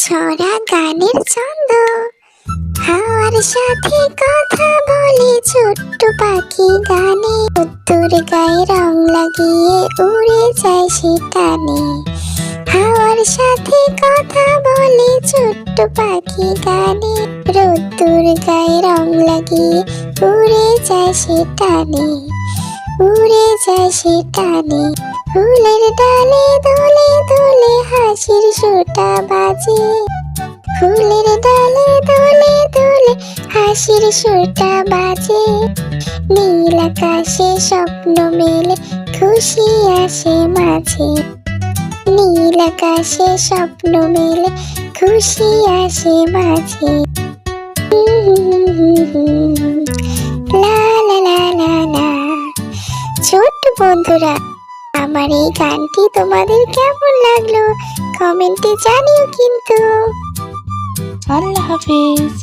ছড়া গানের ছন্দ। হাওয়ার সাথে কথা বলে ছোট্ট পাখি গানে, রোদ্দুর গায়ে রং লাগিয়ে উড়ে যায় সে টানে। হাওয়ার সাথে কথা বলে ছোট্ট পাখি গানে, রোদ্দুর গায়ে রং লাগিয়ে উড়ে যায় সে টানে, উড়ে যায় সে টানে। ফুলের ডালে দোলে দোলে হাসির সুরটা বাজে, ফুলের ডালে দোলে দোলে হাসির সুরটা বাজে। নীল আকাশে স্বপ্ন মেলে খুশি আসে মাঝে, নীল আকাশে স্বপ্ন মেলে খুশি আসে মাঝে। লা লা লা লা লা। ছোট্ট বন্ধুরা, আমার এই গানটি তোমাদের কেমন লাগলো কমেন্টে জানিও কিন্তু। আল্লাহ হাফেজ।